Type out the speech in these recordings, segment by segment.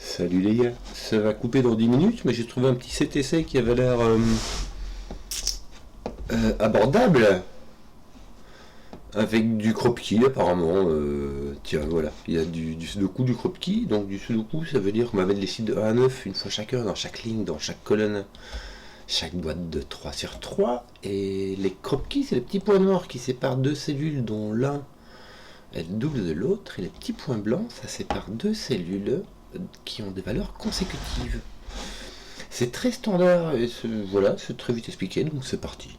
Salut les gars, ça va couper dans 10 minutes, mais j'ai trouvé un petit CTC qui avait l'air abordable, avec du crop-key apparemment. Tiens, voilà, il y a du sudoku, du crop-key, donc du sudoku ça veut dire qu'on va mettre les sites de 1 à 9 une fois chacun, dans chaque ligne, dans chaque colonne, chaque boîte de 3 sur 3, et les crop-keys c'est les petits points noirs qui séparent deux cellules dont l'un est le double de l'autre, et les petits points blancs ça sépare deux cellules qui ont des valeurs consécutives. C'est très standard et voilà, c'est très vite expliqué, donc c'est parti.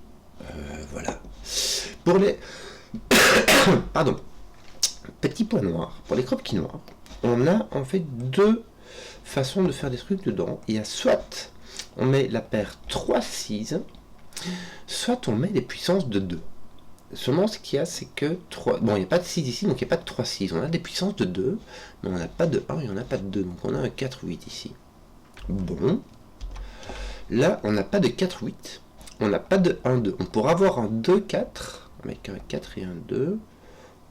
Voilà. Pour les pardon, petits points noirs, pour les crop-keys noirs, on a en fait deux façons de faire des trucs dedans. Il y a soit on met la paire 3-6, soit on met des puissances de 2. Seulement ce qu'il y a c'est que 3. Bon, il n'y a pas de 6 ici, donc il n'y a pas de 3-6. On a des puissances de 2, mais on n'a pas de 1 et on n'a pas de 2. Donc on a un 4-8 ici. Bon. Là, on n'a pas de 4-8. On n'a pas de 1-2. On pourra avoir un 2-4, avec un 4 et un 2,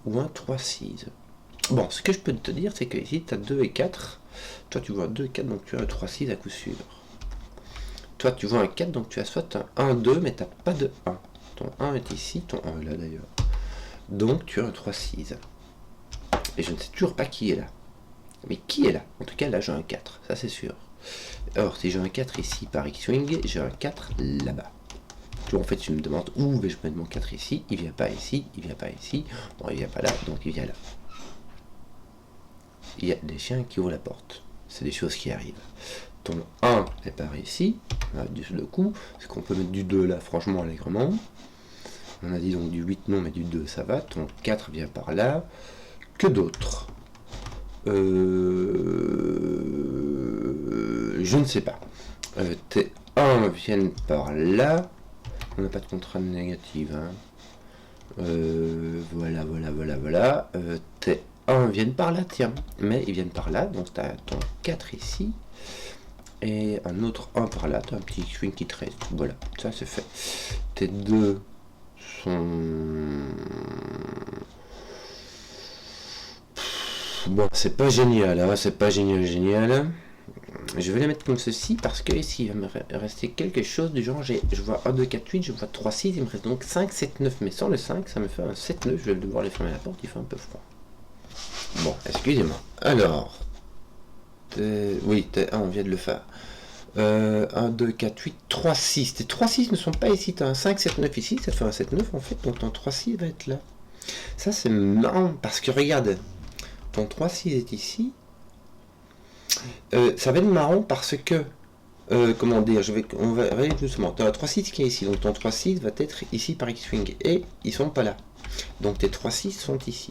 ou un 3-6. Bon, ce que je peux te dire, c'est que ici, tu as 2 et 4. Toi, tu vois un 2 et 4, donc tu as un 3-6 à coup sûr. Toi, tu vois un 4, donc tu as soit un 1-2, mais tu n'as pas de 1. Ton 1 est ici, ton 1 est là d'ailleurs. Donc tu as un 3-6. Et je ne sais toujours pas qui est là. Mais qui est là? En tout cas, là j'ai un 4, ça c'est sûr. Or, si j'ai un 4 ici par X-Wing, j'ai un 4 là-bas. En fait, je me demande où vais-je mettre mon 4 ici. Il vient pas ici, il vient pas ici. Bon, il vient pas là, donc il vient là. Il y a des chiens qui ouvrent la porte. C'est des choses qui arrivent. Ton 1 est par ici, du coup. Est-ce qu'on peut mettre du 2 là, franchement, allègrement? On a dit donc du 8 non, mais du 2 ça va. Ton 4 vient par là. Que d'autres Je ne sais pas. Tes 1 viennent par là. On n'a pas de contrainte négative. Hein. Voilà. Tes 1 viennent par là, tiens. Mais ils viennent par là. Donc tu as ton 4 ici. Et un autre 1 par là. Tu as un petit swing qui te reste. Voilà, ça c'est fait. Tes 2 bon, c'est pas génial, hein, c'est pas génial. Je vais les mettre comme ceci parce que ici il va me rester quelque chose du genre, je vois 1, 2, 4, 8, je vois 3, 6, il me reste donc 5, 7, 9, mais sans le 5, ça me fait un 7, 9, je vais devoir les fermer la porte, il fait un peu froid. Bon, excusez-moi. Alors, oui, on vient de le faire. 1, 2, 4, 8, 3, 6. Tes 3, 6 ne sont pas ici. Tu as un 5, 7, 9 ici. Ça fait un 7, 9 en fait. Donc ton 3, 6 va être là. Ça c'est marrant parce que regarde. Ton 3, 6 est ici. Ça va être marrant parce que. Comment dire, on va aller doucement. Tu as un 3, 6 qui est ici. Donc ton 3, 6 va être ici par X-Wing. Et ils sont pas là. Donc tes 3, 6 sont ici.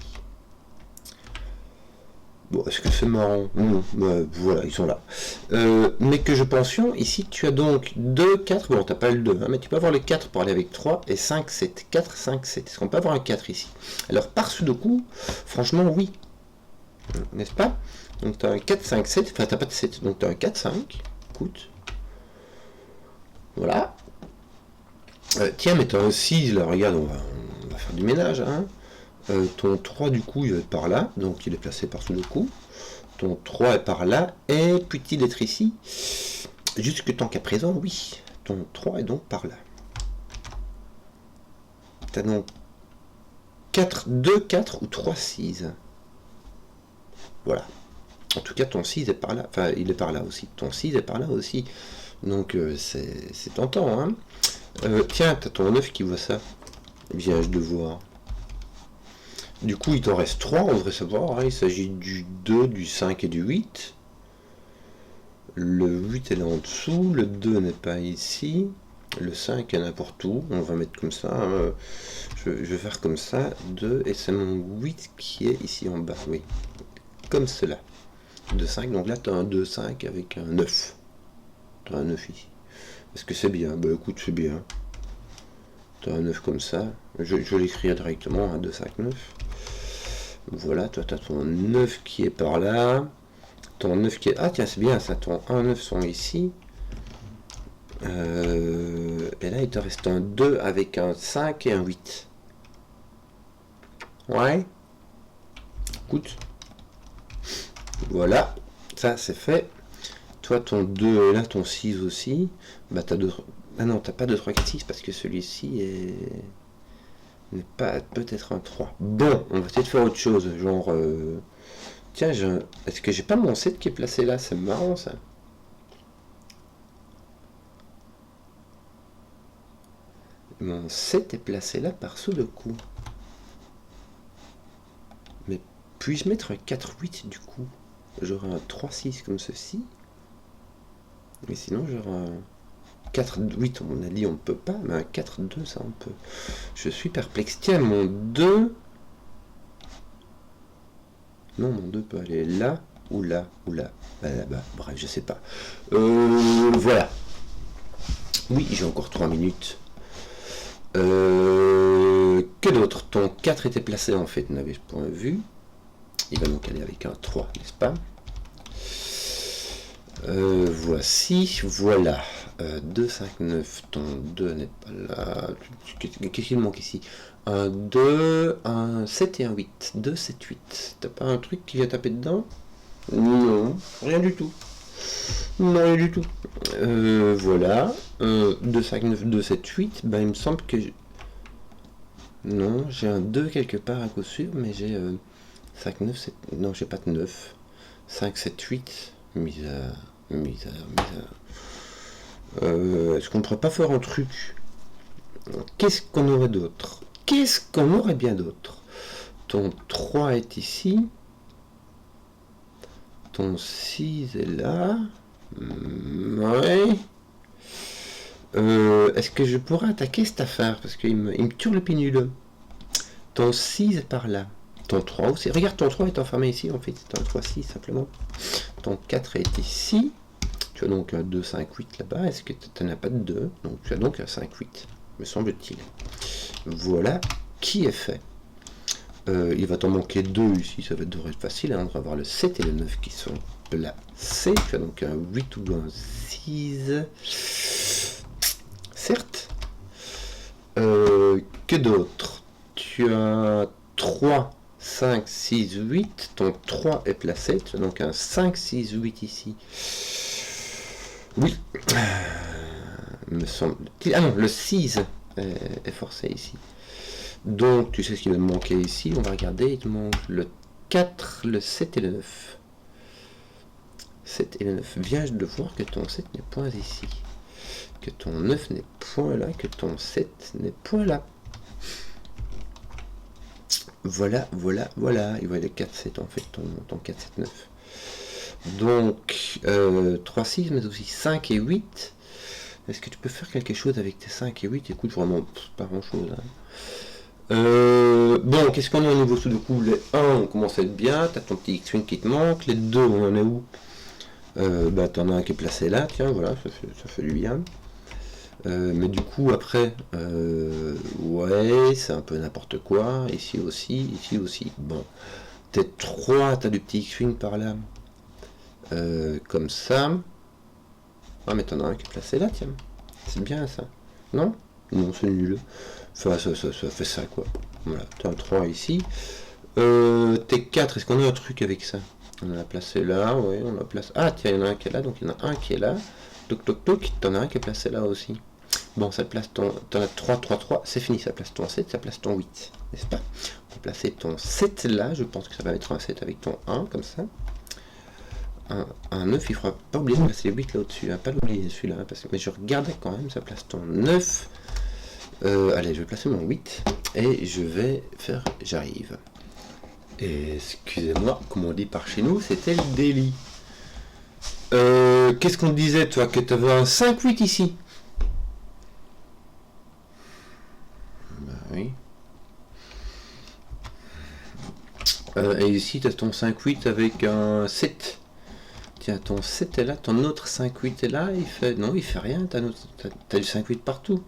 Bon, est-ce que c'est marrant? Non, voilà, ils sont là. Mais que je pensions, ici tu as donc 2, 4, bon t'as pas le 2, hein, mais tu peux avoir le 4 pour aller avec 3 et 5, 7, 4, 5, 7. Est-ce qu'on peut avoir un 4 ici? Alors par sudoku, franchement oui. N'est-ce pas? Donc tu as un 4, 5, 7, enfin t'as pas de 7, donc tu as un 4, 5, écoute. Voilà. Tiens, mais tu as un 6, là, regarde, on va faire du ménage, hein. Ton 3 du coup il va être par là, donc il est placé par sudoku. Ton 3 est par là, et peut-il être ici? Jusque tant qu'à présent, oui. Ton 3 est donc par là. Tu as donc 4, 2, 4 ou 3, 6. Voilà. En tout cas, ton 6 est par là. Enfin, il est par là aussi. Ton 6 est par là aussi. Donc, c'est tentant, hein. Tiens, tu as ton 9 qui voit ça. Viens-je de voir. Du coup, il t'en reste 3, on devrait savoir. Hein. Il s'agit du 2, du 5 et du 8. Le 8 est là en dessous. Le 2 n'est pas ici. Le 5 est n'importe où. On va mettre comme ça. Hein. Je vais faire comme ça. 2. Et c'est mon 8 qui est ici en bas. Oui. Comme cela. 2, 5. Donc là, tu as un 2, 5 avec un 9. Tu as un 9 ici. Est-ce que c'est bien? Bah écoute, c'est bien. Tu as un 9 comme ça. Je l'écrirai directement. 2, 5, 9. Voilà, toi tu as ton 9 qui est par là. Ton 9 qui est... Ah tiens, c'est bien ça, ton 1, 9 sont ici. Et là, il te reste un 2 avec un 5 et un 8. Ouais. Écoute. Voilà. Ça, c'est fait. Toi, ton 2 est là, ton 6 aussi. Bah, t'as 2... Ah non, t'as pas 2, 3, 4, 6 parce que celui-ci n'est pas peut-être un 3. Bon, on va essayer de faire autre chose. Genre... Tiens, est-ce que j'ai pas mon 7 qui est placé là? C'est marrant, ça. Mon 7 est placé là par Sudoku. Mais puis-je mettre un 4-8 du coup? J'aurai un 3-6 comme ceci. Mais sinon, j'aurai un 4-8, on a dit on ne peut pas, mais un 4-2, ça on peut. Je suis perplexe. Tiens, mon 2... Non, mon 2 peut aller là, ou là, ou là. Bah, là-bas, bref, je sais pas. Voilà. Oui, j'ai encore 3 minutes. Que d'autre? Ton 4 était placé en fait, n'avais-je point vu. Il va donc aller avec un 3, n'est-ce pas? Voici, voilà. 2, 5, 9, ton 2 n'est pas là. Qu'est-ce qu'il manque ici? Un 2, un 7 et un 8. 2, 7, 8. T'as pas un truc qui vient taper dedans? Non, rien du tout. Non, rien du tout. Voilà. 2, 5, 9, 2, 7, 8. Ben, il me semble que... Non, j'ai un 2 quelque part à coup sûr, mais j'ai 5, 9, 7... Non, j'ai pas de 9. 5, 7, 8. Misère. Est-ce qu'on pourrait pas faire un truc? Qu'est-ce qu'on aurait d'autre? Qu'est-ce qu'on aurait bien d'autre? Ton 3 est ici. Ton 6 est là. Ouais. Est-ce que je pourrais attaquer cette affaire? Parce qu'il me tue le pinule. Ton 6 est par là. Ton 3 aussi. Regarde, ton 3 est enfermé ici, en fait. C'est un 3-6 simplement. Ton 4 est ici. Tu as donc un 2, 5, 8 là-bas. Est-ce que tu n'as pas de 2? Donc tu as donc un 5, 8, me semble-t-il. Voilà qui est fait. Il va t'en manquer 2 ici, ça devrait être facile. Hein. On va avoir le 7 et le 9 qui sont placés. Tu as donc un 8 ou un 6. Certes. Que d'autre? Tu as 3, 5, 6, 8. Ton 3 est placé. Tu as donc un 5, 6, 8 ici. Oui. Me semble-t-il. Ah non, le 6 est forcé ici. Donc, tu sais ce qu'il va me manquer ici. On va regarder. Il te manque le 4, le 7 et le 9. 7 et le 9. Viens de voir que ton 7 n'est point ici. Que ton 9 n'est point là. Que ton 7 n'est point là. Voilà. Il va aller 4, 7 en fait. Ton 4, 7, 9. Donc, 3, 6, mais aussi 5 et 8. Est-ce que tu peux faire quelque chose avec tes 5 et 8? Écoute, vraiment, pas grand-chose. Hein. Bon, qu'est-ce qu'on a au niveau Sudoku? Les 1, on commence à être bien. T'as ton petit X-Wing qui te manque. Les 2, on en est où? Bah, t'en as un qui est placé là. Tiens, voilà, ça fait du bien. Mais du coup, après, ouais, c'est un peu n'importe quoi. Ici aussi. Bon, t'es 3, t'as du petit X-Wing par là. Comme ça. Ah, mais t'en as un qui est placé là, tiens. C'est bien ça. Non? Non, c'est nul. Enfin, ça fait ça, quoi. Voilà, t'as un 3 ici. T4, est-ce qu'on a un truc avec ça? On l'a placé là, oui, on l'a placé... Ah, tiens, il y en a un qui est là, donc il y en a un qui est là. Toc, toc, toc, t'en as un qui est placé là aussi. Bon, ça place ton... T'en as 3, 3, 3, c'est fini, ça place ton 7, ça place ton 8, n'est-ce pas? On va placer ton 7 là, je pense que ça va mettre un 7 avec ton 1, comme ça. Un 9, il faudra pas oublier de placer les 8 là au-dessus, hein, pas l'oublier celui-là, hein, parce que... mais je regardais quand même, ça place ton 9. Allez, je vais placer mon 8, et je vais faire... J'arrive. Excusez-moi, comme on dit par chez nous, c'était le délit. Qu'est-ce qu'on disait, toi, que tu avais un 5-8 ici? Bah oui. Et ici, tu as ton 5-8 avec un 7. Tiens, ton 7 est là, ton autre 5-8 est là, il fait... Non, il fait rien, t'as du 5-8 partout.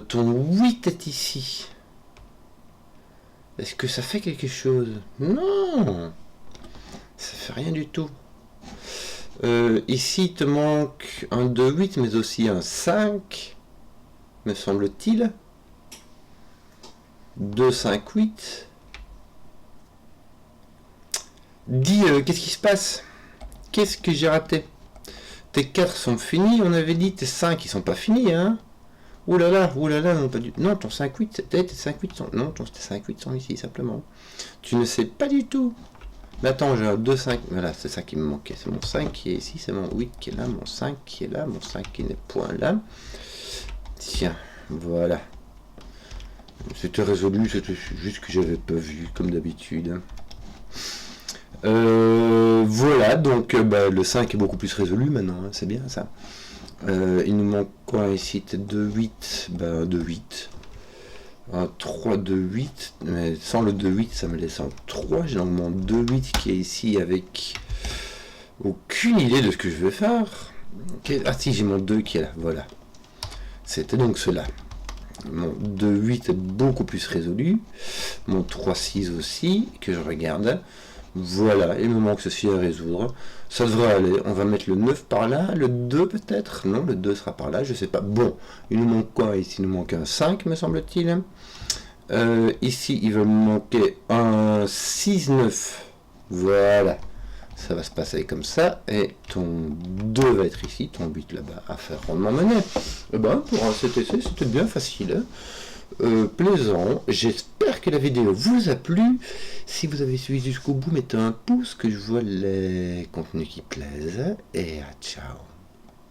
Ton 8 est ici. Est-ce que ça fait quelque chose? Non, ça fait rien du tout. Ici, il te manque un 2-8, mais aussi un 5, me semble-t-il. 2-5-8. Dis, qu'est-ce qui se passe? Qu'est-ce que j'ai raté? Tes 4 sont finis, on avait dit tes 5 ils sont pas finis, hein? Ouh là là, non, pas du... Non, ton 5-8, tes 5-8 sont... Non, ton 5-8 sont ici, simplement. Tu ne sais pas du tout. Mais attends, j'ai un 2-5. Voilà, c'est ça qui me manquait. C'est mon 5 qui est ici, c'est mon 8 qui est là, mon 5 qui est là, mon 5 qui n'est point là. Tiens, voilà. C'était résolu, c'était juste que j'avais pas vu, comme d'habitude. Voilà, donc le 5 est beaucoup plus résolu maintenant, hein, c'est bien ça. Il nous manque quoi ici? 2-8, 2-8. Un 3-2-8, mais sans le 2-8 ça me laisse en 3. J'ai donc mon 2-8 qui est ici avec aucune idée de ce que je vais faire. Ah si, j'ai mon 2 qui est là, voilà. C'était donc cela. Mon 2-8 est beaucoup plus résolu. Mon 3-6 aussi, que je regarde. Voilà, il me manque ceci à résoudre. Ça devrait aller. On va mettre le 9 par là. Le 2 peut-être? Non, le 2 sera par là, je sais pas. Bon, il nous manque quoi ici? Il nous manque un 5, me semble-t-il. Ici, il va me manquer un 6-9. Voilà. Ça va se passer comme ça. Et ton 2 va être ici, ton 8 là-bas, à faire rondement monnaie. Et pour un cet essai, c'était bien facile. Plaisant. J'espère que la vidéo vous a plu. Si vous avez suivi jusqu'au bout, mettez un pouce, que je vois les contenus qui plaisent. Et ciao.